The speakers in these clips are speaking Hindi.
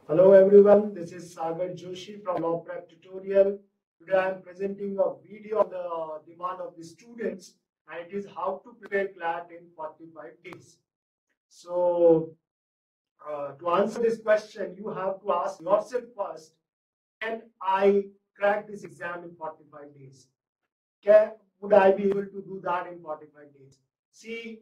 Hello everyone, this is Sagar Joshi from Law Prep Tutorial. Today I am presenting a video on the demand of the students, and it is how to prepare CLAT in 45 days. So to answer this question, you have to ask yourself first, can I crack this exam in 45 days? Would I be able to do that in 45 days? See,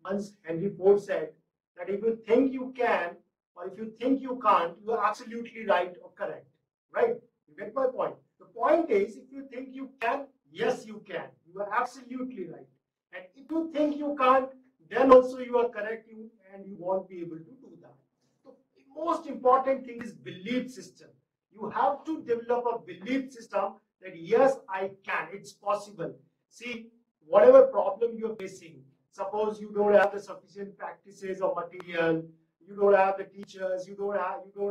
once Henry Ford said that if you think you can, or if you think you can't, you are absolutely right or correct. Right? You get my point? The point is, if you think you can, yes, you can. You are absolutely right. And if you think you can't, then also you are correct, and you won't be able to do that. So, the most important thing is belief system. You have to develop a belief system that yes, I can, it's possible. See, whatever problem you're facing, suppose you don't have the sufficient practices or material, you don't have the teachers, you don't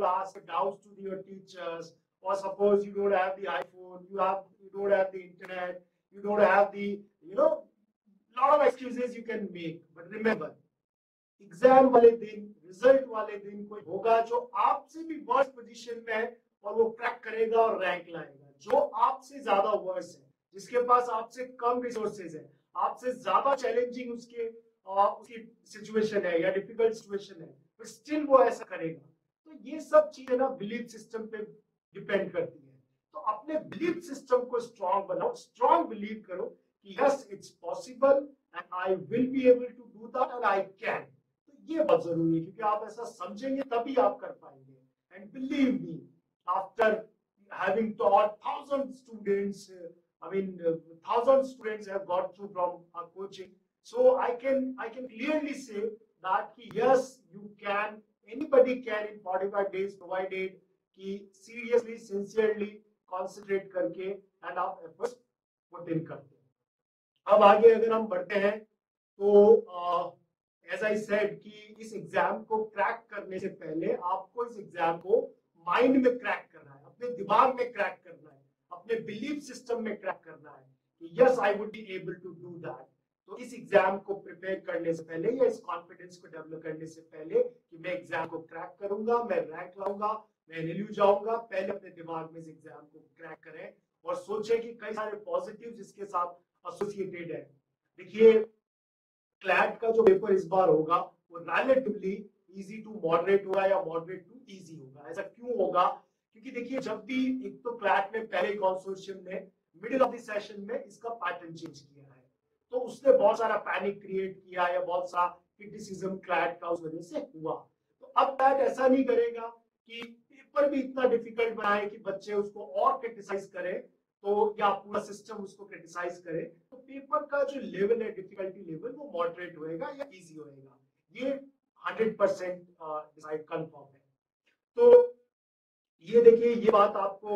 ask doubts to your teachers, or suppose you don't have the iPhone, you don't have the internet, you don't have the, lot of excuses you can make. But remember, exam वाले दिन, रिजल्ट वाले दिन कोई होगा जो आपसे भी वर्स पोजीशन में है और वो क्रैक करेगा और रैंक लाएगा। जो आपसे ज्यादा वर्स है, जिसके पास आपसे कम रिसोर्सेज है, आपसे ज्यादा चैलेंजिंग उसकी सिचुएशन है या डिफिकल्ट सिचुएशन है, पर स्टिल वो ऐसा करेगा। तो ये सब चीजें ना बिलीफ सिस्टम पे डिपेंड करती है। तो अपने बिलीफ सिस्टम को स्ट्रांग बनाओ, स्ट्रांग बिलीव करो कि yes it's possible and I will be able to do that and I can. ये बहुत जरूरी है, क्योंकि आप ऐसा समझेंगे तभी आप कर पाएंगे। And believe me, after having taught thousand students, thousand students have got through from our coaching, so I can clearly say that yes, you can, anybody can in 45 days, provided कि seriously, sincerely concentrate करके and आप efforts put in करते हैं। अब आगे अगर हम बढ़ते हैं तो एज आई सेड कि इस एग्जाम को क्रैक करने से पहले आपको इस एग्जाम को माइंड में क्रैक करना है, अपने दिमाग में क्रैक करना है, अपने बिलीफ सिस्टम में क्रैक करना है कि yes I would be able to do that. तो इस एग्जाम को प्रिपेयर करने से पहले या इस कॉन्फिडेंस को डेवलप करने से पहले कि मैं एग्जाम को क्रैक करूंगा, मैं रैंक लाऊंगा, मैं एनएलयू जाऊंगा, पहले अपने दिमाग में इस एग्जाम को क्रैक करें और सोचें कि कई सारे पॉजिटिव इसके साथ एसोसिएटेड है। देखिए, क्लैट का जो पेपर इस बार होगा वो रिलेटिवली इजी टू मॉडरेट होगा या मॉडरेट टू इजी होगा। ऐसा क्यों होगा? क्योंकि देखिए, जब भी एक तो क्लैट ने पहले कंसोर्शियम ने मिडिल ऑफ द सेशन में इसका पैटर्न चेंज किया है, तो उसने बहुत सारा पैनिक क्रिएट किया या बहुत सारा क्रिटिसिज्म क्लैट का उस वजह से हुआ। तो अब क्लैट ऐसा नहीं करेगा कि पेपर भी इतना डिफिकल्ट बनाए कि बच्चे उसको और क्रिटिसाइज करें, तो या पूरा सिस्टम उसको क्रिटिसाइज करे। तो पेपर का जो लेवल है, डिफिकल्टी लेवल, वो मॉडरेट होएगा या इजी होएगा, ये 100% डिसाइड कंफर्म है। तो ये देखिए, ये बात आपको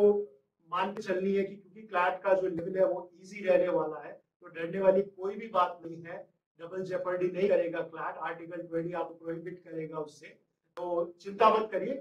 मान के चलनी है कि क्योंकि क्लैट का जो लेवल है वो इजी रहने वाला है, तो डरने वाली कोई भी बात नहीं है। डबल जेपर्डी नहीं करेगा क्लैट, आर्टिकल 20 आपको प्रोहिबिट करेगा उससे, तो चिंता मत करिए,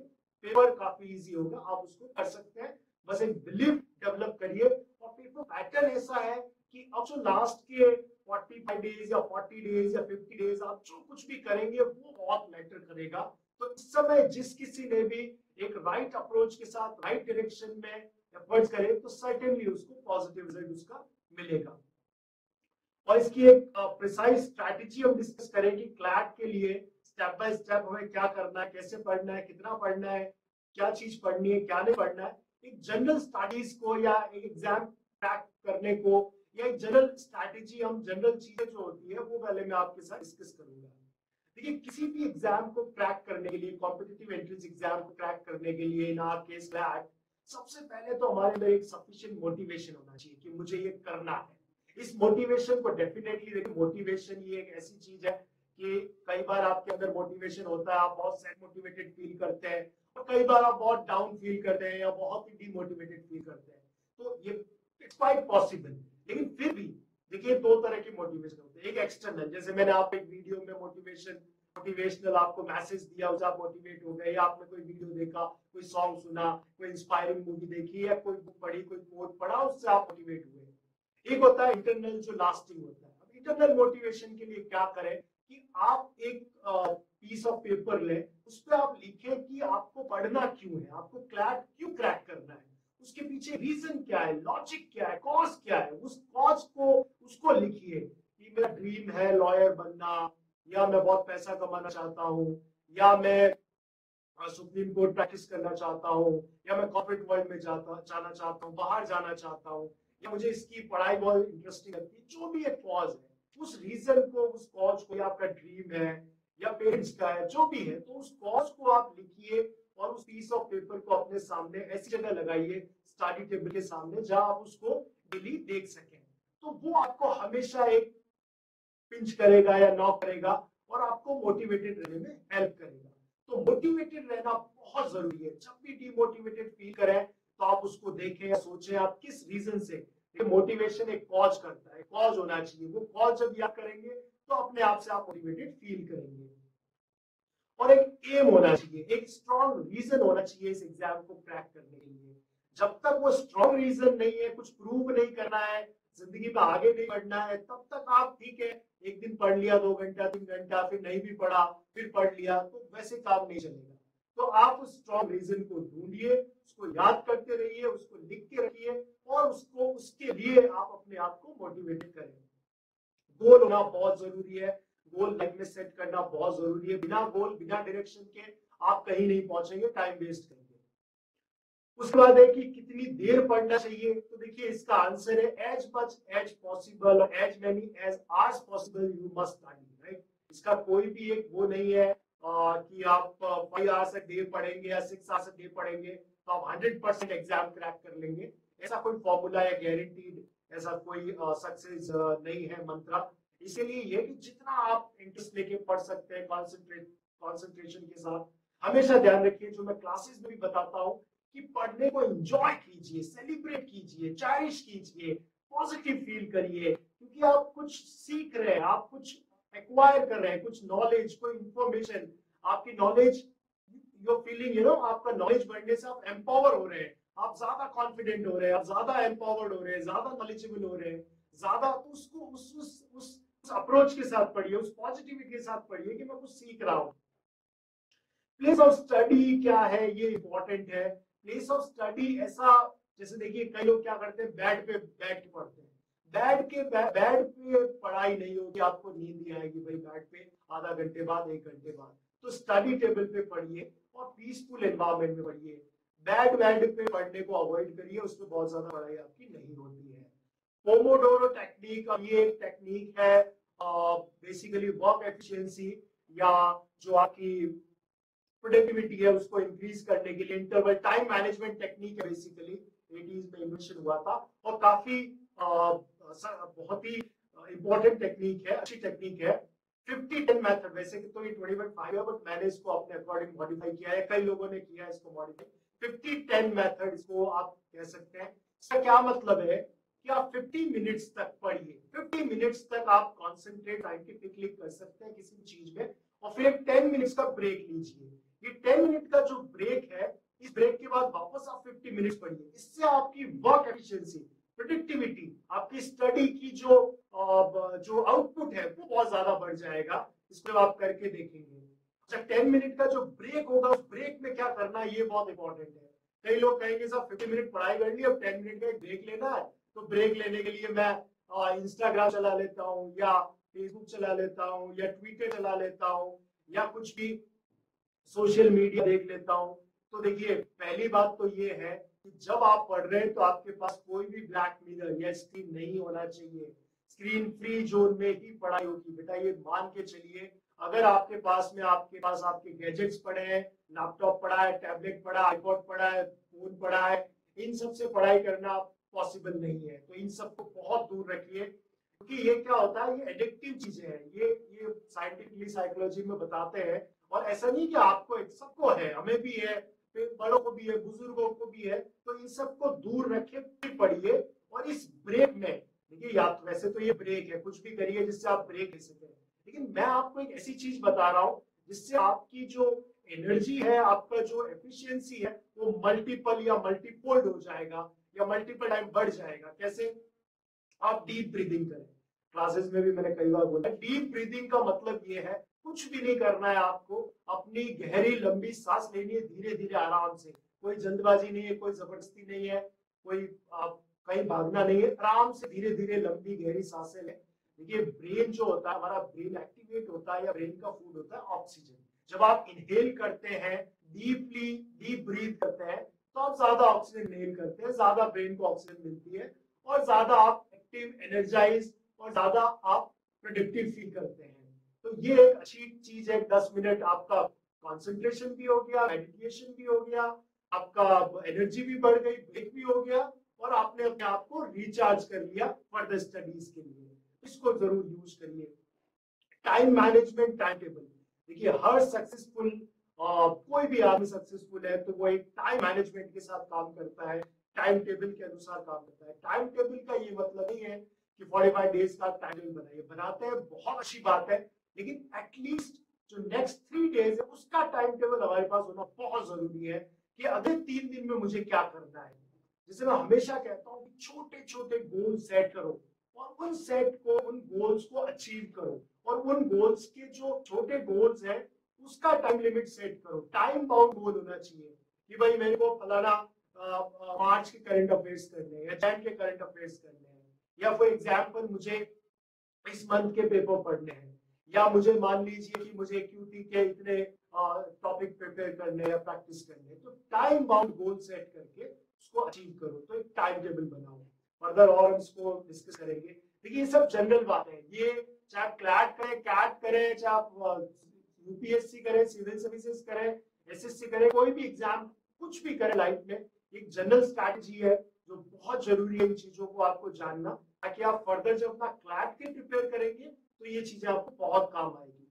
पेपर काफी इजी होगा, आप उसको कर सकते हैं। बस एक बिलीफ डेवलप करिए। और पेपर पैटर्न ऐसा है कि अब जो लास्ट के 45 डेज या 40 डेज या 50 डेज आप जो कुछ भी करेंगे वो बहुत मैटर करेगा। तो इस समय जिस किसी ने भी एक राइट अप्रोच के साथ राइट डायरेक्शन में एफर्ट्स करे तो सर्टेनली उसको पॉजिटिव रिजल्ट उसका मिलेगा। और इसकी एक प्रिसाइज स्ट्रैटेजी हम डिस्कस करेंगे क्लैट के लिए। स्टेप बाय स्टेप हमें क्या करना है, कैसे पढ़ना है, कितना पढ़ना है, क्या चीज पढ़नी है, क्या नहीं पढ़ना है। एक जनरल स्टडीज को या एक एग्जाम क्रैक करने को या एक जनरल स्ट्रैटेजी, हम जनरल चीजें जो होती है वो पहले मैं आपके साथ डिस्कस करूंगा। देखिए, किसी भी एग्जाम को क्रैक करने के लिए, कॉम्पिटिटिव एंट्रेंस एग्जाम को क्रैक करने के लिए, इन आवर केस क्लैट, सबसे पहले तो हमारे अंदर एक सफिशिएंट मोटिवेशन होना चाहिए कि मुझे ये करना है। इस मोटिवेशन को डेफिनेटली देखिए, मोटिवेशन ये एक ऐसी चीज है कि कई बार आपके अंदर मोटिवेशन होता है, आप बहुत सेल्फ मोटिवेटेड फील करते हैं, और कई बार आप बहुत डाउन फील करते हैं या बहुत ही डिमोटिवेटेड फील करते हैं। तो ये इट्स क्वाइट पॉसिबल। लेकिन फिर भी देखिए, दो तरह के मोटिवेशन होते हैं। एक एक्सटर्नल, जैसे मैंने आप एक वीडियो में मोटिवेशनल आपको मैसेज दिया, उससे आप मोटिवेट हो गए, या आपने कोई वीडियो देखा, कोई सॉन्ग सुना, कोई इंस्पायरिंग मूवी देखी, या कोई बुक पढ़ी, कोई कोट पढ़ा, उससे आप मोटिवेट हुए। एक होता है इंटरनल, जो लास्टिंग होता है। अब इंटरनल मोटिवेशन के लिए क्या करें कि आप एक पीस ऑफ पेपर लें, उस पर आप लिखें कि आपको पढ़ना क्यों है, आपको क्लैट क्यों क्रैक करना है, उसके पीछे रीजन क्या है, लॉजिक क्या है, कॉज क्या है, उस कॉज को उसको लिखिए कि मेरा ड्रीम है लॉयर बनना, या मैं बहुत पैसा कमाना चाहता हूँ, या मैं सुप्रीम कोर्ट प्रैक्टिस करना चाहता हूँ, या मैं कॉर्पोरेट वर्ल्ड में जाना चाहता हूँ, बाहर जाना चाहता हूँ, या मुझे इसकी पढ़ाई बहुत इंटरेस्टिंग लगती है। जो भी एक कॉज है, उस रीजन को, उस कॉज को, या आपका ड्रीम है या पेरेंट्स का है, जो भी है, तो उस कॉज को आप लिखिए और उस पीस ऑफ पेपर को अपने सामने ऐसी जगह लगाइए, स्टडी टेबल के सामने, जहां आप उसको डेली देख सकें। तो वो आपको हमेशा एक पिंच करेगा या नॉक करेगा और आपको मोटिवेटेड रहने में हेल्प करेगा। तो मोटिवेटेड रहना बहुत जरूरी है। जब भी डिमोटिवेटेड फील करें तो आप उसको देखें या सोचें आप किस रीजन से। मोटिवेशन एक कॉज करता है, कॉज होना चाहिए। वो कॉज जब याद करेंगे तो अपने आप से आप मोटिवेटेड फील करेंगे। और एक एम होना चाहिए, एक स्ट्रॉन्ग रीजन होना चाहिए इस एग्जाम को क्रैक करने के लिए। जब तक वो स्ट्रॉन्ग रीजन नहीं है, कुछ प्रूव नहीं करना है, जिंदगी में आगे नहीं बढ़ना है, तब तक आप ठीक है, एक दिन पढ़ लिया 2 घंटा 3 घंटा, फिर नहीं भी पढ़ा, फिर पढ़ लिया, तो वैसे काम नहीं चलेगा। तो आप उस स्ट्रॉन्ग रीजन को ढूंढिए, उसको याद करते रहिए, उसको लिख के रखिए और उसको, उसके लिए आप अपने आप को मोटिवेट करें। गोल होना बहुत जरूरी है, गोल लाइफ में सेट करना बहुत जरूरी है। बिना गोल, बिना डायरेक्शन के आप कहीं नहीं पहुंचेंगे, टाइम वेस्ट करेंगे। उसके बाद है कि कितनी देर पढ़ना चाहिए। तो देखिए इसका आंसर है as much as possible, as many as hours possible you must study, right. इसका कोई भी एक वो नहीं है कि आप 5 आवर्स अ डे पढ़ेंगे या 6 आवर्स अ डे पढ़ेंगे तो आप 100% एग्जाम क्रैक कर लेंगे। ऐसा कोई फॉर्मूला या गारंटीड ऐसा कोई सक्सेस नहीं है मंत्र। इसीलिए ये कि जितना आप इंटरेस्ट लेके पढ़ सकते हैं, कॉन्सेंट्रेशन के साथ, हमेशा ध्यान रखिए जो मैं क्लासेस में भी बताता हूँ कि पढ़ने को एंजॉय कीजिए, सेलिब्रेट कीजिए, चेरिश कीजिए, पॉजिटिव फील करिए, क्योंकि आप कुछ सीख रहे हैं, आप कुछ एक्वायर कर रहे हैं, कुछ नॉलेज, कोई इंफॉर्मेशन, आपकी नॉलेज, योर फीलिंग, आपका नॉलेज बढ़ने से आप एम्पावर हो रहे हैं, आप ज्यादा कॉन्फिडेंट हो रहे हैं, आप ज्यादा एम्पावर्ड हो रहे हैं, ज्यादा नॉलेजेबल हो रहे हैं, ज्यादा। तो उसको उस अप्रोच के साथ पढ़िए, उस पॉजिटिविटी के साथ पढ़िए कि मैं कुछ सीख रहा हूँ। प्लेस ऑफ स्टडी क्या है, ये इंपॉर्टेंट है। प्लेस ऑफ स्टडी ऐसा, जैसे देखिए कई लोग क्या करते हैं, बेड पे बैठ के पढ़ते हैं। बेड पे पढ़ाई नहीं होगी, आपको नींद नहीं आएगी भाई बेड पे आधा घंटे बाद, 1 घंटे बाद। तो स्टडी टेबल पे पढ़िए और पीसफुल एनवायरनमेंट में पढ़िए। बेड पे पढ़ने को अवॉइड करिए, उसमें बहुत ज्यादा पढ़ाई आपकी नहीं होती है। पोमोडोरो टेक्निक, ये एक टेक्निक है बेसिकली वर्क एफिशिएंसी या जो आपकी प्रोडक्टिविटी है उसको इंक्रीज करने के लिए। इंटरवल टाइम मैनेजमेंट टेक्निक है, बेसिकली 80s में इन्वेंशन हुआ था और काफी बहुत ही इंपॉर्टेंट टेक्निक है, अच्छी टेक्निक है। 50-10 मेथड, वैसे तो ये 21-5 है, बट मैंने इसको अपने अकॉर्डिंग मॉडिफाई किया है, कई लोगों ने किया है इसको मॉडिफाई। 50-10 मेथड इसको आप कह सकते हैं। इसका क्या मतलब है कि आप 50 मिनट्स तक पढ़िए, 50 मिनट्स तक आप कॉन्सेंट्रेट साइंटिफिकली कर सकते हैं किसी चीज में, और फिर एक 10 मिनट्स का ब्रेक लीजिए। ये 10 मिनट का जो ब्रेक है, इस ब्रेक के बाद वापस आप 50 मिनट्स पढ़िए। इससे आपकी वर्क एफिशिएंसी, प्रोडक्टिविटी, आपकी स्टडी की जो आउटपुट है वो बहुत ज्यादा बढ़ जाएगा। इसको आप करके देखेंगे। अच्छा, 10 मिनट का जो ब्रेक होगा, उस ब्रेक में क्या करना है ये बहुत इंपॉर्टेंट है। कई लोग कहेंगे सर 50 मिनट पढ़ाई कर ली, अब 10 मिनट का एक ब्रेक लेना है, तो ब्रेक लेने के लिए मैं इंस्टाग्राम चला लेता हूँ या फेसबुक चला लेता हूँ या ट्विटर चला लेता हूँ या कुछ भी सोशल मीडिया देख लेता हूँ। तो देखिए पहली बात तो ये है कि जब आप पढ़ रहे हैं तो आपके पास कोई भी ब्लैक मिरर या स्क्रीन नहीं होना चाहिए। स्क्रीन फ्री जोन में ही पढ़ाई होगी बेटा, ये मान के चलिए। अगर आपके पास आपके गैजेट्स पड़े हैं, लैपटॉप पड़ा है, टैबलेट पड़ा है, आईपॉड पड़ा है, फोन पड़ा है, इन सब से पढ़ाई करना पॉसिबल नहीं है। तो इन सबको बहुत दूर रखिए, क्योंकि ये क्या होता है, ये एडिक्टिव चीजें हैं। ये साइंटिफिकली साइकोलॉजी में बताते हैं। और ऐसा नहीं कि आपको, सबको है, हमें भी है, बड़ों को भी है, बुजुर्गों को भी है। तो इन सबको दूर रखे, फिर पढ़िए। और इस ब्रेक में देखिए, या वैसे तो ये ब्रेक है, कुछ भी करिए जिससे आप ब्रेक ले सकें, लेकिन मैं आपको एक ऐसी चीज बता रहा हूँ जिससे आपकी जो एनर्जी है, आपका जो एफिशिएंसी है, वो मल्टीपल या मल्टीपोल्ड हो जाएगा या मल्टीपल टाइम बढ़ जाएगा। कैसे? आप डीप ब्रीदिंग करें, क्लासेस में भी मैंने कई बार बोला, डीप ब्रीदिंग का मतलब ये है कुछ भी नहीं करना है आपको, अपनी गहरी लंबी सांस लेनी है, धीरे धीरे आराम से, कोई जल्दबाजी नहीं है, कोई जबरदस्ती नहीं है, कोई कहीं भागना नहीं है, आराम से धीरे धीरे लंबी गहरी सांसें लें। देखिए ब्रेन जो होता है हमारा, ब्रेन एक्टिवेट होता है या ब्रेन का फूड होता है ऑक्सीजन। जब आप इनहेल करते हैं, डीपली डीप ब्रीथ करते हैं, तो आप ज्यादा ऑक्सीजन इनहेल करते हैं, ज्यादा ब्रेन को ऑक्सीजन मिलती है और ज्यादा आप एक्टिव, एनर्जाइज और ज्यादा आप प्रोडक्टिव फील करते हैं। तो ये एक अच्छी चीज है। 10 मिनट आपका कंसंट्रेशन भी हो गया, मेडिटेशन भी हो गया, आपका एनर्जी भी बढ़ गई, ब्रेक भी हो गया और आपने अपने आप को रिचार्ज कर लिया फर्दर स्टडीज के लिए। इसको जरूर यूज करिए। Time management, time table. देखिए हर सक्सेसफुल कोई भी आदमी सक्सेसफुल है तो वो एक टाइम मैनेजमेंट के साथ काम करता है, टाइम टेबल के अनुसार काम करता है। टाइम टेबल का ये मतलब नहीं है कि 45 डेज का टाइम टेबल बनाइए, बनाते हैं बहुत अच्छी बात है, लेकिन एटलीस्ट जो नेक्स्ट 3 डेज है उसका टाइम टेबल हमारे पास होना बहुत जरूरी है कि अगले 3 दिन में मुझे क्या करना है। जैसे मैं हमेशा कहता हूँ कि छोटे छोटे गोल सेट करो और उन गोल्स को अचीव करो, और उन गोल्स के जो छोटे गोल्स हैं उसका टाइम लिमिट सेट करो। टाइम बाउंड गोल होना चाहिए कि भाई मेरे को फलाना मार्च के करंट अफेयर्स करने हैं या जैन के करंट अफेयर्स करने हैं, या फॉर एग्जाम्पल मुझे इस मंथ के पेपर पढ़ने हैं, या मुझे मान लीजिए कि मुझे क्यूटी के इतने टॉपिक प्रिपेयर करने हैं या प्रैक्टिस करने हैं। तो टाइम बाउंड गोल सेट करके उसको अचीव करो। तो एक टाइम टेबल बनाओ। फर्दर और हम इसको डिस्कस करेंगे। देखिए ये सब जनरल बात है, ये चाहे आप क्लैट करें, कैट करें, चाहे आप यूपीएससी करें, सिविल सर्विसेज करें, एसएससी करें, कोई भी एग्जाम कुछ भी करें लाइफ में, एक जनरल स्ट्रैटेजी है जो बहुत जरूरी है इन चीजों को आपको जानना, ताकि आप फर्दर जब अपना क्लैट के प्रिपेयर करेंगे तो ये चीजें आपको बहुत काम आएगी।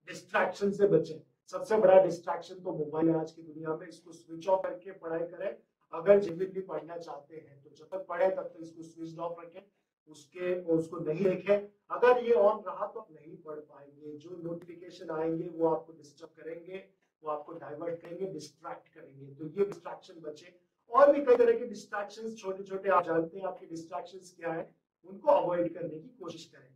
डिस्ट्रैक्शन से बचें। सबसे बड़ा डिस्ट्रैक्शन तो मोबाइल है आज की दुनिया में, इसको स्विच ऑफ करके पढ़ाई करें। अगर जेन्युइनली पढ़ना चाहते हैं तो जब तक पढ़े तब तक इसको स्विच ऑफ रखें, उसको नहीं देखें। अगर ये ऑन रहा तो आप नहीं पढ़ पाएंगे। जो नोटिफिकेशन आएंगे वो आपको डिस्टर्ब करेंगे, वो आपको डाइवर्ट करेंगे, डिस्ट्रैक्ट करेंगे। तो ये डिस्ट्रैक्शन बचे। और भी कई तरह के डिस्ट्रैक्शंस छोटे छोटे आप जानते हैं आपके डिस्ट्रैक्शंस क्या है, उनको अवॉइड करने की कोशिश करें।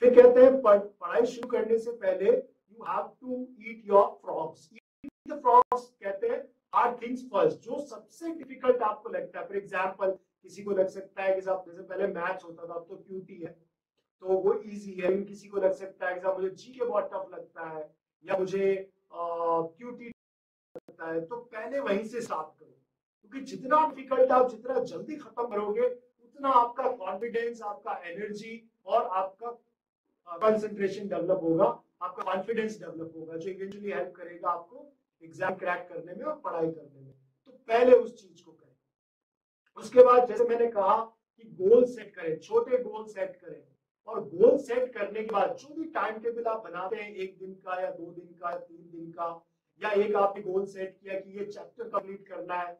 फिर कहते हैं पढ़ाई शुरू करने से पहले you have to eat your frogs. Eat the frogs कहते हैं हार्ड थिंग्स फर्स्ट। जो सबसे डिफिकल्ट आपको लगता है, फॉर एग्जांपल किसी को लग सकता है कि साहब जैसे पहले मैथ्स होता था अब तो क्यूटी है तो वो इजी है, किसी को लग सकता है कि साहब मुझे जीके बहुत टफ लगता है या मुझे क्यूटी लगता है, तो पहले वहीं से स्टार्ट करो, क्योंकि जितना डिफिकल्ट आप जितना जल्दी खत्म करोगे उतना आपका कॉन्फिडेंस, आपका एनर्जी और आपका कंसंट्रेशन डेवलप होगा, आपका कॉन्फिडेंस डेवलप होगा, जो इवेंचुअली हेल्प करेगा आपको एग्जाम क्रैक करने में और पढ़ाई करने में। तो पहले उस चीज को करें। उसके बाद जैसे मैंने कहा कि गोल सेट करें, छोटे गोल सेट करें, और गोल सेट करने के बाद जो भी टाइम टेबल आप बनाते हैं, 1 दिन का या 2 दिन का, 3 दिन का, या एक आपने गोल सेट किया कि ये चैप्टर कंप्लीट करना है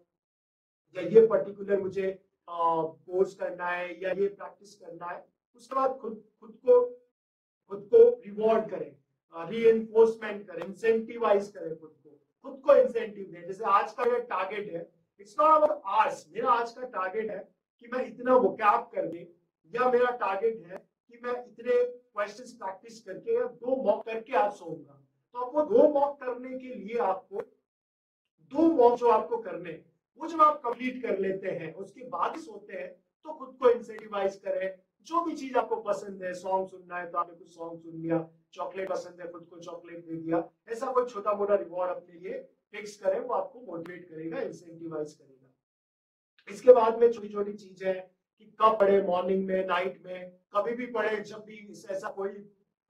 या ये पर्टिकुलर मुझे कोर्स करना है या ये प्रैक्टिस करना है, उसके बाद खुद को रिवॉर्ड करें, रीइंफोर्समेंट करें, इंसेंटिवाइज करें, खुद को इंसेंटिव दें। जैसे आज का मेरा टारगेट है, इट्स नॉट अबाउट आवर्स, मेरा आज का टारगेट है कि मैं इतना वोकैब कर दे, या मेरा टारगेट है कि मैं इतने क्वेश्चंस प्रैक्टिस करके या 2 मॉक करके आज सोऊंगा। तो आपको 2 मॉक करने के लिए आपको 2 मॉक जो आपको करने, वो जब आप कंप्लीट कर लेते हैं उसके बाद ही सोते हैं, तो खुद को इंसेंटिवाइज करें। जो भी चीज आपको पसंद है, सॉन्ग सुनना है तो आपने कुछ सॉन्ग सुन लिया, चॉकलेट पसंद है खुद को चॉकलेट दे दिया, ऐसा कोई छोटा मोटा रिवॉर्ड अपने लिए फिक्स करें, वो आपको मोटिवेट करेगा, इंसेंटिवाइज करेगा। इसके बाद में छोटी छोटी चीजें हैं कि कब पढ़े, मॉर्निंग में, नाइट में, कभी भी पढ़े, जब भी। ऐसा कोई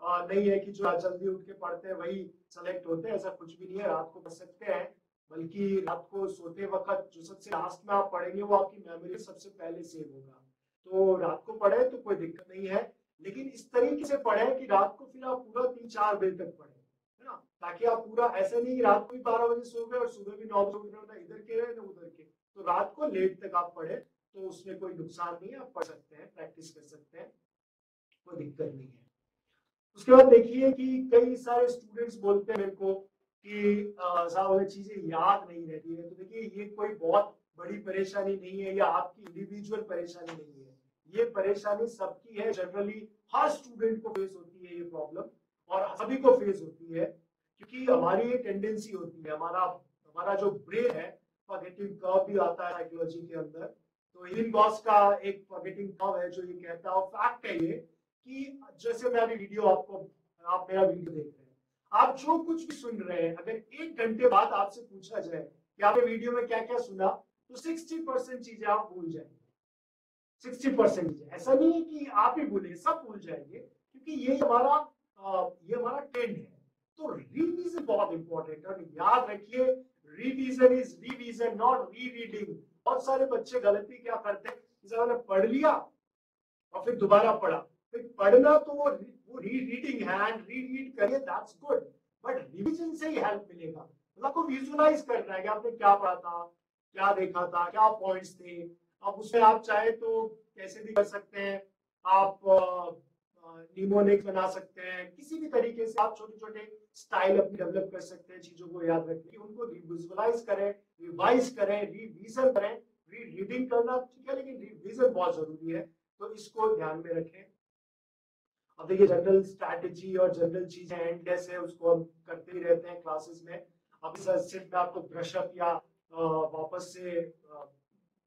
नहीं है कि जो जल्दी उठ के पढ़ते हैं वही सेलेक्ट होते हैं, ऐसा कुछ भी नहीं है। रात को पढ़ सकते हैं, बल्कि रात को सोते वक्त जो सबसे लास्ट में आप पढ़ेंगे वो आपकी मेमोरी सबसे पहले सेव होगा। तो रात को पढ़े तो कोई दिक्कत नहीं है, लेकिन इस तरीके से पढ़े कि रात को फिर आप पूरा 3-4 बजे तक पढ़े, है ना, ताकि आप पूरा ऐसे नहीं रात को भी 12 बजे सो गए और सुबह भी 9 बजे उठ रहे, इधर के रहे ना उधर के। तो रात को लेट तक आप पढ़े तो उसमें कोई नुकसान नहीं है, आप पढ़ सकते हैं, प्रैक्टिस कर सकते हैं, कोई दिक्कत नहीं है। उसके बाद देखिए कि कई सारे स्टूडेंट्स बोलते हैं मेरे को कि साहब चीजें याद नहीं रहती है। तो देखिए ये कोई बहुत बड़ी परेशानी नहीं है, या आपकी इंडिविजुअल परेशानी नहीं है, ये परेशानी सबकी है, जनरली हर स्टूडेंट को फेस होती है ये प्रॉब्लम, और सभी को फेस होती है, क्योंकि हमारी ये टेंडेंसी होती है, हमारा हमारा जो ब्रेन है, फॉरगेटिंग कर्व भी आता है साइकोलॉजी के अंदर। तो इलिन-गॉस का एक फॉरगेटिंग कर्व है जो ये कहता है, फैक्ट है ये, कि जैसे मैं अभी वीडियो आप मेरा वीडियो देख रहे हैं, आप जो कुछ भी सुन रहे हैं, अगर 1 घंटे बाद आपसे पूछा जाए कि आपने वीडियो में क्या क्या सुना, तो 60% चीजें आप भूल जाएंगे। 60% ऐसा नहीं है कि आप ही भूलेंगे, सब भूल जाएंगे, क्योंकि ये हमारा ट्रेंड है। तो रिवीजन बहुत इंपॉर्टेंट है, और याद रखिए, रिवीजन इज रिवीजन, नॉट रीरीडिंग। बहुत सारे बच्चे गलती क्या करते हैं, उन्होंने पढ़ लिया और फिर दोबारा पढ़ा। फिर पढ़ना तो वो रीडिंग है, एंड रीड करिए, दैट्स गुड, बट रिवीजन से ही हेल्प मिलेगा। मतलब आपको विजुअलाइज करना है कि आपने क्या पढ़ा था, क्या देखा था, क्या पॉइंट्स थे। अब उसमें आप चाहे तो कैसे भी कर सकते हैं, आप निमोनिक्स बना सकते हैं, किसी भी तरीके से आप छोटे छोटे स्टाइल अपनी डेवलप कर सकते हैं चीजों को याद रखने की, उनको विजुअलाइज करें, रिवाइज करें, रिवीजन करें। रीडिंग करना ठीक है, लेकिन रिवीजन बहुत जरूरी है, तो इसको ध्यान में रखें। अब देखिए, जनरल स्ट्रैटेजी और जनरल चीजें एंड कैसे है, उसको हम करते ही रहते हैं क्लासेस में। अब सिर्फ मैं आपको ब्रशअप या वापस से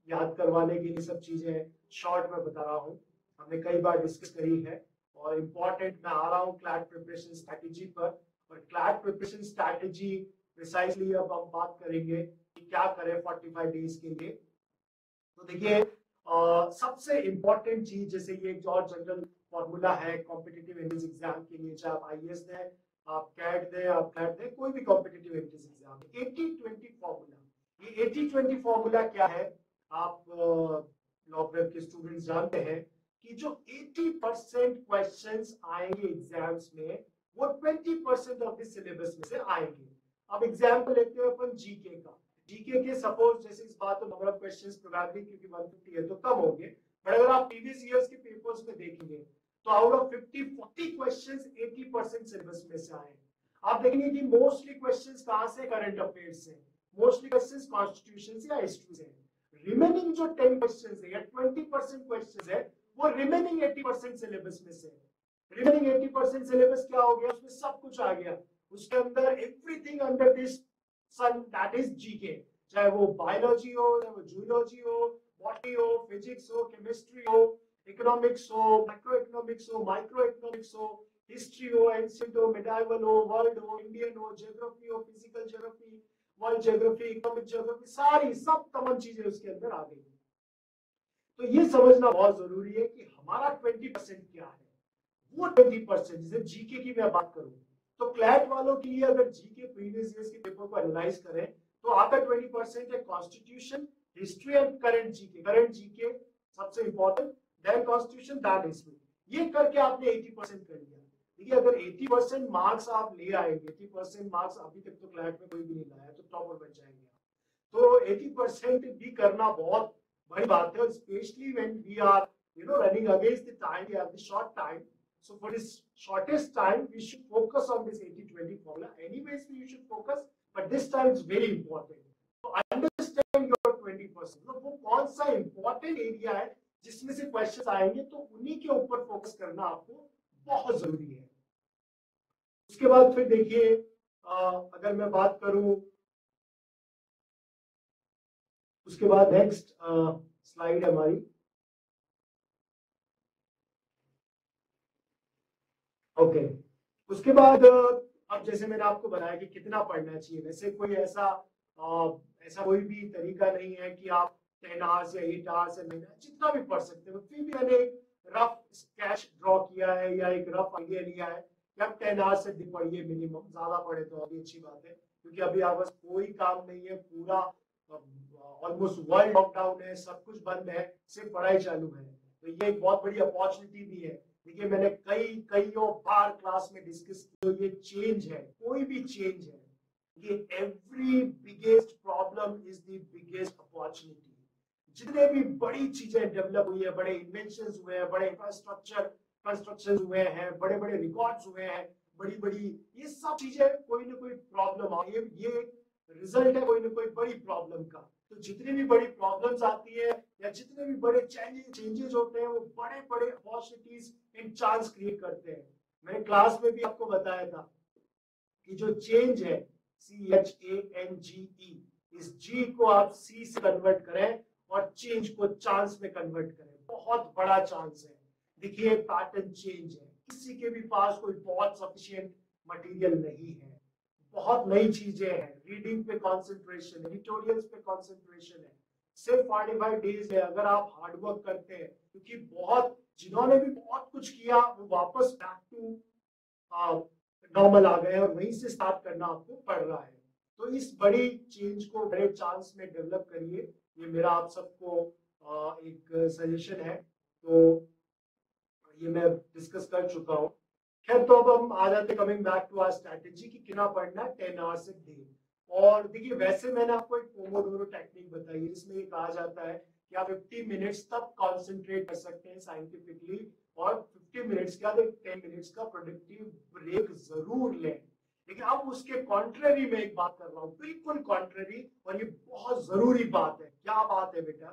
याद करवाने के लिए सब चीजें शॉर्ट में बता रहा हूँ, हमने कई बार डिस्कस करी है। और इम्पोर्टेंट, मैं आ रहा हूँ क्लैट प्रिपरेशन स्ट्रैटेजी पर, और क्लैट प्रिपरेशन स्ट्रैटेजी प्रिसाइसली अब हम बात करेंगे कि क्या करें 45 डेज के लिए। तो देखिए, सबसे इम्पोर्टेंट चीज, जैसे ये एक और जनरल फॉर्मूला है कॉम्पिटिटिव एंट्रेंस एग्जाम के लिए, चाहे आप आईएएस दें, आप कैट दें, आप कैट दें, कोई भी कॉम्पिटिटिव एंट्रेंस एग्जाम, 80-20 फॉर्मूला। ये 80-20 फॉर्मूला क्या है, आप लॉ प्रेप के स्टूडेंट्स जानते हैं कि जो 80% क्वेश्चंस आएंगे एग्जाम्स में, वो 20% ऑफ द सिलेबस में से आएंगे। अब एग्जाम्पल लेते हैं अपन जीके का। जीके के सपोज जैसे इस बात तो नंबर ऑफ क्वेश्चंस प्रोबेबली क्योंकि 150 है तो कम होंगे, बट अगर आप प्रीवियस ईयर्स के पेपर्स में देखेंगे तो आउट ऑफ 50-40 क्वेश्चंस 80% सिलेबस में से आए। आप देखेंगे कि मोस्टली क्वेश्चंस कहां से, करंट अफेयर्स से, मोस्टली क्वेश्चंस कॉन्स्टिट्यूशन से या हिस्ट्री से। रिमेनिंग जो 10 क्वेश्चंस है या 20% क्वेश्चंस है, वो रिमेनिंग 80% सिलेबस में से। रिमेनिंग 80% सिलेबस क्या हो गया, उसमें सब कुछ आ गया, उसके अंदर everything under this sun, that is GK. चाहे वो बायोलॉजी हो, चाहे वो जूलॉजी हो, बॉटनी हो, फिजिक्स हो, केमिस्ट्री हो, इकोनॉमिक्स हो, मैक्रो इकोनॉमिक्स हो, माइक्रो इकोनॉमिक्स हो, हिस्ट्री हो, एंशिएंट हो, मिडाइवल हो, वर्ल्ड हो, इंडियन हो, ज्योग्राफी हो, physical geography, world geography, economic geography, सारी सब तमाम चीजें उसके अंदर आ गई। तो ये समझना बहुत जरूरी है कि हमारा 20% क्या है। वो 20% जैसे जीके की मैं बात करूं, तो क्लैट वालों के लिए अगर जीके प्रीवियस ईयर्स के पेपर को एनालाइज करें तो आपका 20% है constitution, history and current GK. Current GK सबसे important, then constitution, then history. ये करके आपने 80% कर लिया। देखिए, अगर 80% मार्क्स आप ले आएंगे, 80% मार्क्स अभी तक तो क्लैट में कोई भी नहीं लाया, तो टॉपर बन जाएंगे। तो 80% भी करना बहुत बड़ी बात है, specially when we are running against the time, we have the short time. So for this shortest time, we should focus on this 80-20 formula. Anyways, we should focus, but this time it's very important. So understand your 20%. तो वो कौन सा important area है जिसमें से questions आएंगे, तो उन्हीं के ऊपर focus करना आपको बहुत जरूरी है। उसके बाद फिर देखिए, अगर मैं बात करूं, उसके बाद नेक्स्ट स्लाइड है हमारी। ओके, उसके बाद अब जैसे मैंने आपको बताया कि कितना पढ़ना चाहिए, वैसे कोई ऐसा कोई भी तरीका नहीं है कि आप 10 आवर्स या 8 आवर्स या 9 आवर्स जितना भी पढ़ सकते हो। फिर भी मैंने एक रफ स्केच ड्रॉ किया है या एक रफ आइडिया लिया है कि आप 10 आवर्स से पढ़िए मिनिमम, ज्यादा पढ़े तो अभी अच्छी बात है, क्योंकि अभी आपके पास कोई काम नहीं है, पूरा ऑलमोस्ट वर्ल्ड लॉकडाउन है, सब कुछ बंद है, सिर्फ पढ़ाई चालू है। तो ये एक बहुत बड़ी अपॉर्चुनिटी भी है। देखिए, मैंने कईयों बार क्लास में डिस्कस किया, ये चेंज है, कोई भी चेंज है, ये every biggest problem is the biggest opportunity. जितने भी बड़ी चीजें डेवलप हुई है, बड़े इन्वेंशंस हुए हैं, बड़े इंफ्रास्ट्रक्चर कंस्ट्रक्शन हुए हैं, बड़े बड़े रिकॉर्ड्स हुए हैं, बड़ी बड़ी ये सब चीजें कोई ना कोई प्रॉब्लम आ, ये रिजल्ट है कोई ना कोई बड़ी प्रॉब्लम का। तो जितनी भी बड़ी प्रॉब्लम्स आती है या जितने भी बड़े चेंजेस होते हैं वो बड़े बड़े अपॉर्चुनिटीज इन चांस क्रिएट करते हैं। मैंने क्लास में भी आपको बताया था कि जो चेंज है CHANGE, इस G को आप C से कन्वर्ट करें और चेंज को चांस में कन्वर्ट करें, बहुत बड़ा चांस है। देखिए पैटर्न चेंज है, किसी के भी पास कोई बहुत सफिशिएंट मटेरियल नहीं है, बहुत नई चीजें हैं, रीडिंग पे कंसंट्रेशन, एडिटोरियल्स पे कंसंट्रेशन है, सिर्फ 45 डेज है अगर आप हार्डवर्क करते हैं, क्योंकि बहुत जिन्होंने भी बहुत कुछ किया वो वापस बैक टू नॉर्मल आ गए और वहीं से स्टार्ट करना आपको पड़ रहा है। तो इस बड़ी चेंज को बड़े चांस में डेवलप करिए, ये मेरा आप सबको एक सजेशन है। तो ये मैं डिस्कस कर चुका हूँ। खैर, तो अब हम आ जाते coming back to our strategy कि कितना पढ़ना है 10 आवर्स ए डे। और देखिए वैसे मैंने आपको एक पोमोडोरो टेक्निक बताई है जिसमें ये कहा जाता है कि आप 50 मिनट्स तक कंसंट्रेट कर सकते हैं साइंटिफिकली, और 50 मिनट्स के बाद एक 10 मिनट्स का प्रोडक्टिव ब्रेक जरूर लें। लेकिन अब उसके कॉन्ट्ररी में एक बात कर रहा हूँ, बिल्कुल कॉन्ट्ररी, और ये बहुत जरूरी बात है। क्या बात है बेटा?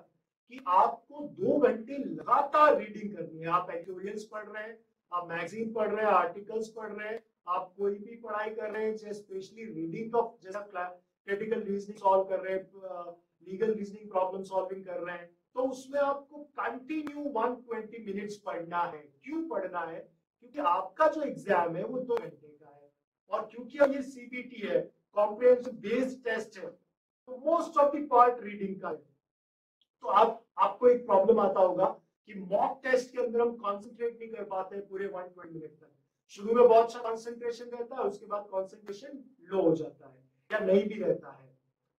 कि आपको 2 घंटे लगातार रीडिंग करनी है। आप एडिटोरियल्स पढ़ रहे हैं, आप मैगजीन पढ़ रहे हैं, आर्टिकल्स पढ़ रहे हैं, आप कोई भी पढ़ाई कर रहे हैं, जैसे स्पेशली रीडिंग ऑफ जैसा क्रिटिकल रीजनिंग सॉल्व कर रहे हैं, लीगल रीजनिंग प्रॉब्लम सॉल्विंग कर रहे हैं, तो उसमें आपको कंटिन्यू 120 मिनट्स पढ़ना है। क्यों पढ़ना है? क्योंकि आपका जो एग्जाम है वो 2 घंटे का है, और क्योंकि अब ये CBT है, कॉम्प्रिहेंसिव बेस्ड टेस्ट है, तो most of the part reading का है। तो आपको एक प्रॉब्लम आता होगा कि मॉक टेस्ट के अंदर हम कंसंट्रेट नहीं कर पाते हैं पूरे 120 मिनट तक। शुरू में बहुत अच्छा कंसंट्रेशन रहता है, उसके बाद कंसंट्रेशन लो हो जाता है या नहीं भी रहता है।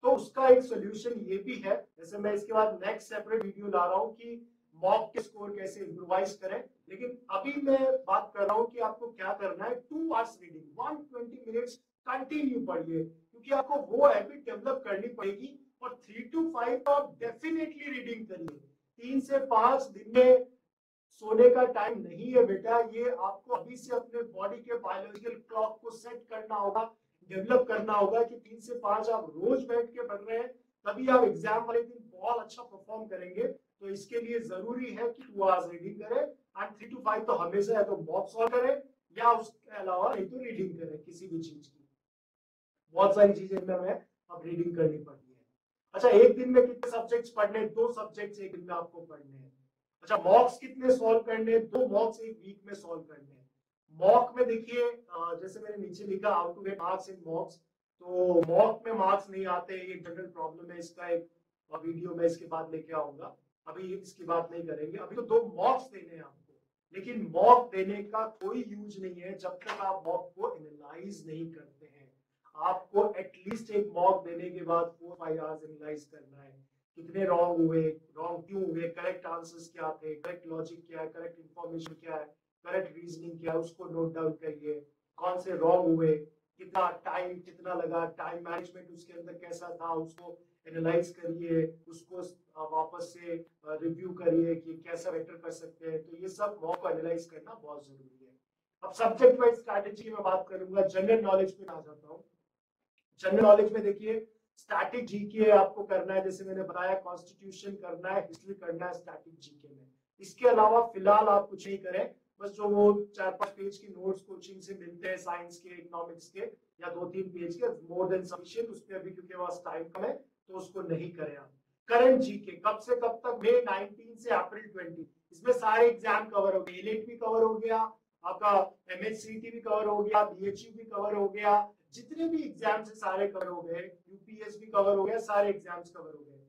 तो उसका एक सोल्यूशन ये भी है, जैसे मैं इसके बाद नेक्स्ट सेपरेट वीडियो ला रहा हूँ कि मॉक के स्कोर कैसे इम्प्रोवाइज करें, लेकिन अभी मैं बात कर रहा हूँ कि आपको क्या करना है। 2 आवर्स रीडिंग 120 मिनट्स कंटिन्यू पढ़िए, क्योंकि आपको वो हैबिट डेवलप करनी पड़ेगी। और 3 to 5 आप डेफिनेटली रीडिंग करिए। 3 से 5 दिन में सोने का टाइम नहीं है बेटा, ये आपको अभी से अपने बॉडी के बायोलॉजिकल क्लॉक को सेट करना होगा, डेवलप करना होगा कि 3 से 5 आप रोज बैठ के पढ़ रहे हैं, तभी आप एग्जाम वाले दिन बहुत अच्छा परफॉर्म करेंगे। तो इसके लिए जरूरी है कि 2 आवर्स रीडिंग करें, एंड 3 to 5 तो हमेशा है तो मॉक सॉल्व करें, या उसके अलावा नहीं तो रीडिंग करें किसी भी चीज की। बहुत सारी चीजें में हमें अब रीडिंग करनी पड़ती है। अच्छा, एक दिन में कितने सब्जेक्ट्स पढ़ने? 2 सब्जेक्ट्स एक दिन में आपको पढ़ने हैं। अच्छा, मॉक्स कितने सॉल्व करने? 2 मॉक्स एक वीक में सॉल्व करने हैं। मॉक में देखिए जैसे मैंने नीचे लिखा how to get marks in mocks, तो मॉक में मार्क्स नहीं आते, ये जनरल प्रॉब्लम है। इसका एक वीडियो मैं इसके बाद लेके आऊंगा, अभी इसकी बात नहीं करेंगे। अभी तो 2 मॉक्स देने हैं आपको, लेकिन मॉक देने का कोई यूज नहीं है जब तक आप मॉक को एनालाइज नहीं करते हैं। आपको एटलीस्ट एक मॉक देने के बाद 4-5 आवर्स एनालाइज करना है, कितने रॉन्ग हुए, रॉन्ग क्यों हुए, करेक्ट आंसर्स क्या थे, करेक्ट लॉजिक क्या है, करेक्ट इंफॉर्मेशन क्या है, करेक्ट रीजनिंग क्या है, उसको नोट डाउन करिए। कौन से रॉन्ग हुए, कितना टाइम कितना लगा, टाइम मैनेजमेंट उसके अंदर कैसा था, उसको एनालाइज करिए, उसको वापस से रिव्यू करिए कि कैसा बेटर कर सकते हैं। तो ये सब मॉक को एनालाइज करना बहुत जरूरी है। अब सब्जेक्ट वाइज स्ट्रैटेजी की मैं बात करूंगा, जनरल नॉलेज पे आ जाता हूँ। जनरल नॉलेज में देखिए स्टैटिक जीके आपको करना है, जैसे मैंने बताया कॉन्स्टिट्यूशन करना है, हिस्ट्री करना है स्टैटिक जीके में। इसके अलावा फिलहाल आप कुछ नहीं करें, बस जो वो 4-5 पेज की नोट्स कोचिंग से मिलते हैं साइंस के, इकोनॉमिक्स के, या 2-3 पेज के, मोर देन सफिशिएंट। उस पर अभी क्योंकि पास टाइम कम है तो उसको नहीं करें आप। करंट जीके कब से कब तक? मई 19 से अप्रैल 20। इसमें सारे एग्जाम कवर हो गए, एलएट भी कवर हो गया, आपका एमएचसीटी भी कवर हो गया, बीएचयू भी कवर हो गया, जितने भी एग्जाम्स है सारे कवर हो गए, यूपीएस भी कवर हो गया, सारे एग्जाम्स कवर हो गए।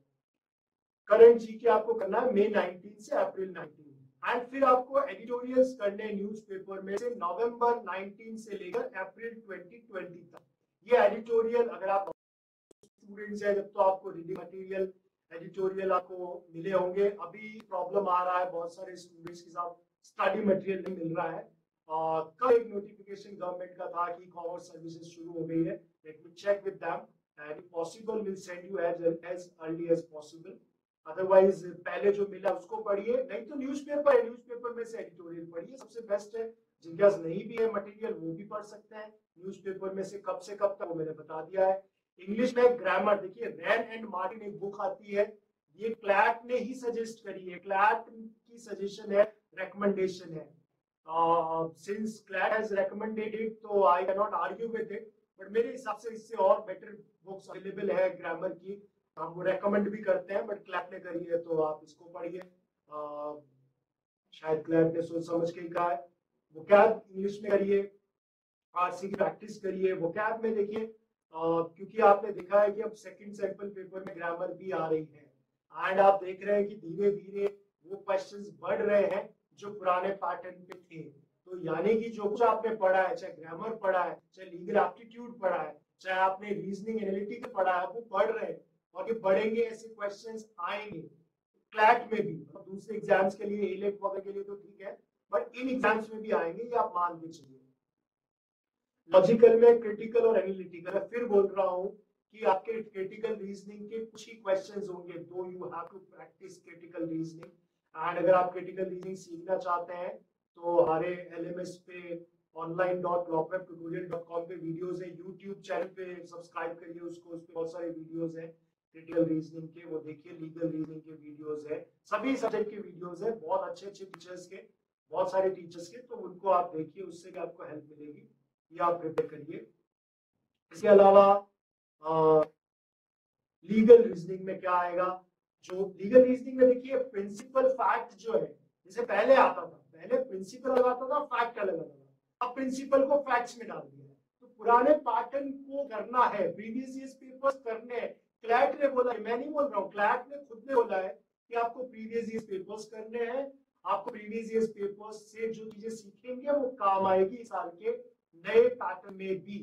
करंट जीके आपको करना है मई 19 से अप्रैल 19, एंड फिर आपको एडिटोरियल्स करने न्यूज़पेपर में से नवंबर 19 से लेकर अप्रैल 2020 तक। ये एडिटोरियल अगर आप स्टूडेंट्स हैं, जब तो आपको रीडिंग मटेरियल एडिटोरियल आपको मिले होंगे। अभी प्रॉब्लम आ रहा है बहुत सारे स्टूडेंट्स के साथ, स्टडी मटेरियल नहीं मिल रहा है। कल एक नोटिफिकेशन गवर्नमेंट का था कि कॉमर्स सर्विसेज शुरू हो गई है, let me check with them, and if possible will send you as early as possible. Otherwise पहले जो मिला उसको पढ़िए, नहीं तो न्यूज़पेपर है, न्यूज़पेपर में से एडिटोरियल पढ़िए, सबसे बेस्ट है। जिनके पास नहीं भी है मटेरियल वो भी पढ़ सकते हैं न्यूज़पेपर में से। कब तक वो मैंने बता दिया है। इंग्लिश में ग्रामर देखिए, रैन एंड मार्टिन एक बुक आती है, ये क्लैट ने ही सजेस्ट करी है, क्लैट की सजेशन है, रिकमेंडेशन है। Since CLAT has recommended it, तो I can not argue with it, but मेरे हिसाब से इससे और बेटर बुक्स अवेलेबल है ग्रामर की, हम वो रेकमेंड भी करते हैं, बट क्लैट ने करी है तो आप इसको पढ़िए। शायद क्लैट ने सोच समझ के ही कहा है। वोकैब इंग्लिश में करिए, आरसी की प्रैक्टिस करिए। वोकैब में देखिए, क्योंकि आपने देखा है कि अब सेकंड सैंपल पेपर में ग्रामर भी आ रही है, एंड आप देख रहे हैं कि धीरे धीरे वो क्वेश्चंस बढ़ रहे हैं जो पुराने पैटर्न पे थे। तो यानी कि जो कुछ आपने पढ़ा है, चाहे ग्रामर पढ़ा है, चाहे लीगल एप्टीट्यूड पढ़ा है, चाहे आपने रीजनिंग एनालिटिक्स पढ़ा है, वो पढ़ रहे हैं और ये बढ़ेंगे, ऐसे क्वेश्चंस आएंगे क्लैट में भी। मतलब दूसरे एग्जाम्स के लिए, एलेट वगैरह के लिए तो ठीक है, बट इन एग्जाम्स में भी आएंगे, ये आप मान के चलिए। लॉजिकल में क्रिटिकल और एनालिटिकल, फिर बोल रहा हूं कि आपके क्रिटिकल रीजनिंग के कुछ ही क्वेश्चंस होंगे, दो you have to practice critical reasoning. And अगर आप क्रिटिकल रीजनिंग सीखना चाहते हैं तो हमारे एलएमएस पे online.lawpreptutorial.com पे वीडियोस है, यूट्यूब चैनल पे सब्सक्राइब करिए उसको, उस पे बहुत सारे वीडियोस हैं क्रिटिकल रीजनिंग के, वो देखिए। लीगल रीजनिंग के वीडियोस है, सभी सब्जेक्ट के वीडियोस है, बहुत अच्छे अच्छे टीचर्स के, बहुत सारे टीचर्स के, तो उनको आप देखिए, उससे भी आपको हेल्प मिलेगी, ये आप प्रिपेयर करिए। इसके अलावा लीगल रीजनिंग में क्या आएगा, जो लीगल रीजनिंग में देखिए प्रिंसिपल फैक्ट जो है, जैसे पहले आता था, पहले प्रिंसिपल अलग आता था, फैक्ट अलग आता था, अब प्रिंसिपल को फैक्ट्स में डाल दिया है। तो पुराने पैटर्न को करना है, प्रीवियस ईयर पेपर्स करने हैं। क्लैट ने बोला, मैं नहीं बोल रहा हूँ, क्लैट ने खुद ने बोला है कि आपको प्रीवियस ईयर पेपर्स करने हैं, आपको प्रीवियस ईयर पेपर्स से जो चीजें सीखेंगे वो काम आएगी इस साल के नए पैटर्न में भी।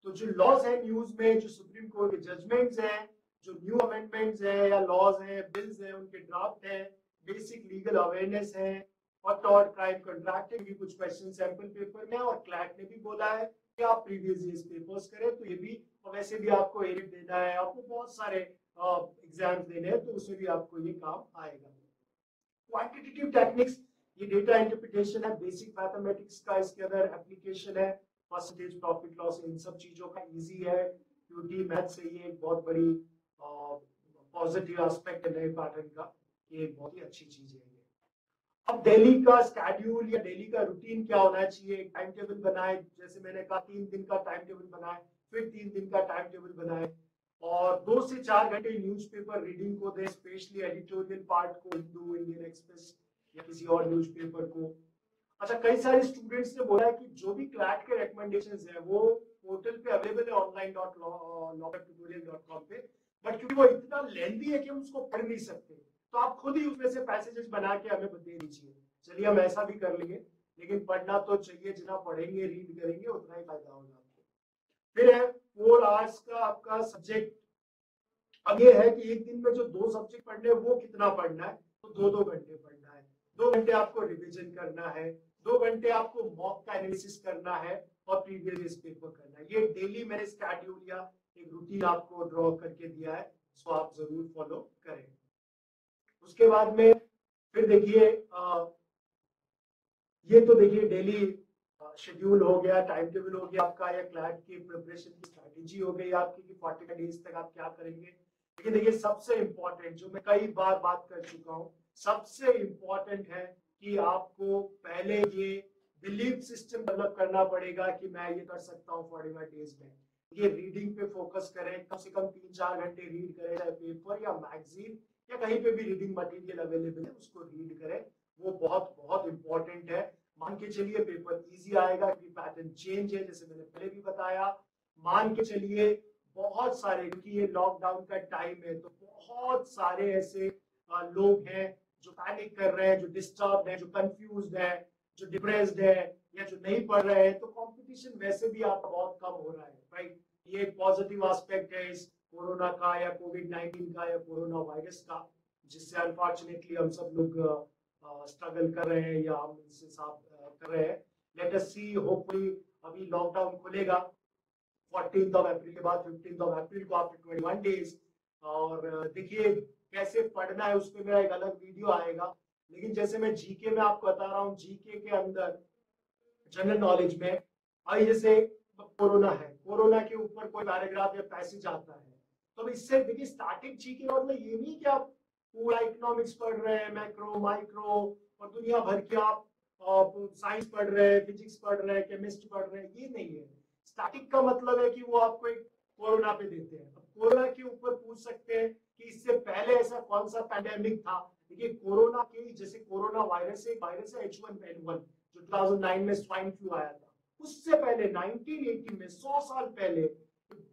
तो जो लॉज है न्यूज में, जो सुप्रीम कोर्ट के जजमेंट्स हैं, जो न्यू अमेंडमेंट्स है या लॉज हैं, बिल्स हैं, उनके ड्राफ्ट हैं, बेसिक लीगल अवेयरनेस है, और टॉर्ट क्राइम कॉन्ट्रैक्टिंग भी कुछ क्वेश्चन सैंपल पेपर में, और क्लैट ने भी बोला है कि आप प्रीवियस ईयर पेपर्स करें। तो ये भी, और वैसे भी आपको एडिट देना है, आपको बहुत सारे एग्जाम्स देने हैं, तो उसमें भी आपको ये काम आएगा। क्वांटिटेटिव टेक्निक्स, ये डेटा इंटरप्रिटेशन है, बेसिक मैथमेटिक्स का इसके अंदर एप्लीकेशन है, परसेंटेज, प्रॉफिट लॉस, इन सब चीजों का इजी है। क्यूटी मैथ से ये एक बहुत बड़ी पॉजिटिव एस्पेक्ट है नए पैटर्न का, ये एक बहुत ही अच्छी चीज है ये। अब डेली का स्केड्यूल या डेली का रूटीन क्या होना चाहिए, टाइम टेबल बनाए, जैसे मैंने कहा 3 दिन का टाइम टेबल बनाए, फिर 3 दिन का टाइम टेबल बनाए, और 2 से 4 घंटे न्यूज़पेपर रीडिंग को दें, स्पेशली एडिटोरियल पार्ट को, हिंदू, इंडियन एक्सप्रेस या किसी और न्यूज़पेपर को। अच्छा, कई सारे स्टूडेंट्स ने बोला है कि जो भी क्लैट के रिकमेंडेशंस है वो पोर्टल पे अवेलेबल है, online.lawpreptutorial.com पे, बट क्योंकि वो इतना लेंथी है कि हम उसको पढ़ नहीं सकते, तो आप खुद ही उसमें से पैसेजेस बना के हमें दे दीजिए। चलिए हम ऐसा भी कर लेंगे, लेकिन पढ़ना तो चाहिए, जितना पढ़ेंगे रीड करेंगे उतना ही फायदा होगा आपको। फिर है 4 आवर्स का आपका सब्जेक्ट। अब ये है कि एक दिन में जो 2 सब्जेक्ट पढ़ने हैं वो कितना पढ़ना है, तो 2-2 घंटे पढ़ना है। 2 घंटे आपको रिविजन करना है, 2 घंटे आपको मॉक का एनालिसिस करना है, और प्रीवियस पेपर करना है। ये डेली मैंने स्केड्यूल या एक रूटीन आपको ड्रॉ करके दिया है, इसको आप जरूर फॉलो करें। उसके बाद में फिर देखिए, ये तो देखिए डेली शेड्यूल हो गया, टाइम टेबल हो गया आपका, या क्लैट की प्रिपरेशन की स्ट्रेटेजी हो गई आपकी कि 45 डेज तक आप क्या करेंगे। लेकिन देखिए सबसे इंपॉर्टेंट, जो मैं कई बार बात कर चुका हूँ, सबसे इंपॉर्टेंट है कि आपको पहले ये बिलीफ सिस्टम डेवलप करना पड़ेगा कि मैं ये कर सकता हूँ 45 डेज में। ये रीडिंग पे फोकस करें, कम से कम 3-4 घंटे रीड करें, चाहे पेपर या मैगजीन या कहीं पे भी रीडिंग मटेरियल अवेलेबल है उसको रीड करें, वो बहुत बहुत इंपॉर्टेंट है। मान के चलिए पेपर इजी आएगा क्योंकि पैटर्न चेंज है, जैसे मैंने पहले भी बताया। मान के चलिए बहुत सारे, क्योंकि ये लॉकडाउन का टाइम है, तो बहुत सारे ऐसे लोग हैं जो पैनिक कर रहे हैं, जो डिस्टर्ब है, जो कंफ्यूज्ड है, जो डिप्रेस्ड है, या जो नहीं पढ़ रहे हैं। तो कंपटीशन वैसे भी आपका बहुत कम हो रहा है, राइट। ये एक पॉजिटिव एस्पेक्ट है इस कोरोना का, या कोविड-19 का, या कोरोना वायरस का, जिससे अनफॉर्चुनेटली हम सब लोग स्ट्रगल कर रहे हैं या हम इससे साफ कर रहे हैं। लेट अस सी, होपफुली अभी लॉकडाउन खुलेगा 14 अप्रैल के बाद, 15 अप्रैल को, आफ्टर 21 डेज। और देखिए कैसे पढ़ना है, उस पर मेरा एक अलग वीडियो आएगा। लेकिन जैसे मैं जीके में आपको बता रहा हूँ, जीके के अंदर जनरल नॉलेज में, अभी जैसे कोरोना है, कोरोना के ऊपर कोई पैराग्राफ या पैसेज आता है, तो अब इससे देखिए स्टैटिक जी के मतलब ये नहीं कि आप पूरा इकोनॉमिक्स पढ़ रहे हैं, मैक्रो माइक्रो और दुनिया भर के आप साइंस पढ़ रहे हैं, फिजिक्स पढ़ रहे हैं, केमिस्ट्री पढ़ रहे हैं, ये नहीं है। स्टैटिक का मतलब है कि वो आपको एक कोरोना पे देते हैं। अब कोरोना के ऊपर पूछ सकते हैं कि इससे पहले ऐसा कौन सा पैंडेमिक था। देखिए कोरोना के जैसे कोरोना वायरस एक वायरस है H1N1 जो 2009 में स्वाइन फ्लू आया था, उससे पहले 1980 में 100 साल पहले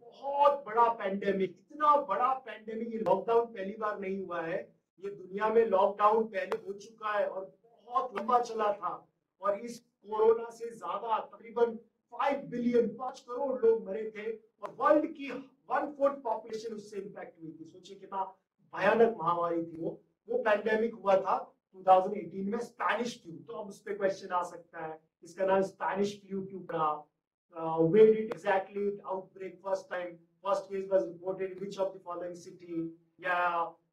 बहुत बड़ा पैंडेमिक, इतना बड़ा पैंडेमिक, ये लॉकडाउन पहली बार नहीं हुआ है, ये दुनिया में लॉकडाउन पहले हो चुका है और बहुत लंबा चला था। और इस कोरोना से ज्यादा तकरीबन 5 बिलियन 5 करोड़ लोग मरे थे और वर्ल्ड की 1/4 पॉपुलेशन उससे इंपैक्ट हुई थी। सोचिए कितना भयानक महामारी थी वो पैंडेमिक हुआ था 2018 में, स्पैनिश फ्लू। तो अब उस पर क्वेश्चन आ सकता है, इसका नाम स्पैनिश फ्लू क्यों पड़ा, where did exactly it outbreak first time, first case was reported in which of the following city, या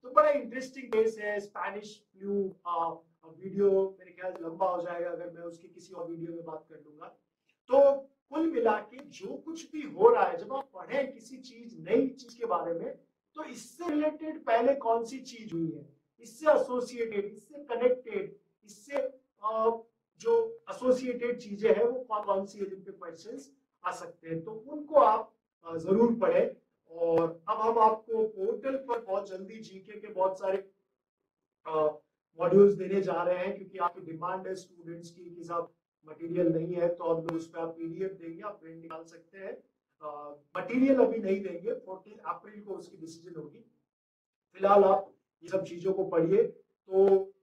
तो बड़ा इंटरेस्टिंग केस है स्पैनिश फ्लू। वीडियो मेरे ख्याल से लंबा हो जाएगा, अगर मैं उसकी किसी और वीडियो में बात कर लूंगा। तो कुल मिला के जो कुछ भी हो रहा है, जब आप पढ़ें किसी चीज नई चीज के बारे में, तो इससे रिलेटेड पहले कौन सी चीज हुई है, इससे एसोसिएटेड, इससे कनेक्टेड, इससे जो एसोसिएटेड चीजें हैं वो कौन कौन सी है जिन पे क्वेश्चंस आ सकते हैं, तो उनको आप जरूर पढ़ें। और अब हम आपको पोर्टल पर बहुत जल्दी जीके के बहुत सारे मॉड्यूल्स देने जा रहे हैं, क्योंकि आपकी डिमांड है स्टूडेंट्स की कि साहब मटेरियल नहीं है, तो अब उस पर आप पीडीएफ देंगे, आप प्रिंट निकाल सकते हैं। मटेरियल अभी नहीं देंगे, 14 अप्रैल को उसकी डिसीजन होगी। फिलहाल आप ये सब चीजों को पढ़िए। तो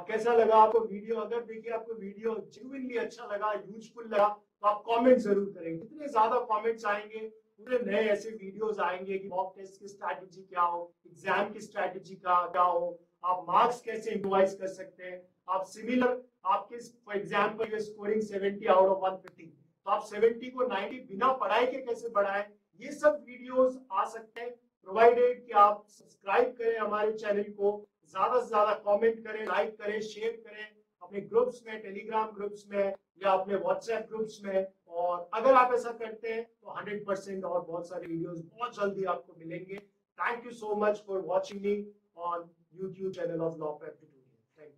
कैसा लगा आपको वीडियो? अगर देखिए आपको वीडियो जेन्युइनली अच्छा लगा, यूजफुल लगा, तो आप कमेंट जरूर करें। जितने ज्यादा कमेंट्स आएंगे पूरे नए ऐसे वीडियोस आएंगे कि मॉक टेस्ट की स्ट्रैटेजी क्या हो, एग्जाम की स्ट्रैटेजी क्या हो, आप मार्क्स कैसे इम्प्रोवाइज कर सकते हैं, आप सिमिलर आपके फॉर एग्जाम्पल ये स्कोरिंग 70 आउट ऑफ 150, तो आप 70 को 90 बिना पढ़ाई के कैसे बढ़ाएं, ये सब वीडियोस आ सकते हैं, प्रोवाइडेड कि आप सब्सक्राइब करें हमारे चैनल को, ज्यादा से ज्यादा कमेंट करें, लाइक करें, शेयर करें अपने ग्रुप्स में, टेलीग्राम ग्रुप्स में या अपने व्हाट्सएप ग्रुप्स में। और अगर आप ऐसा करते हैं तो 100% और बहुत सारे वीडियोस बहुत जल्दी आपको मिलेंगे। Thank you so much for watching me on YouTube channel of law prep tutorial.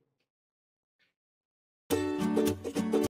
Thank you.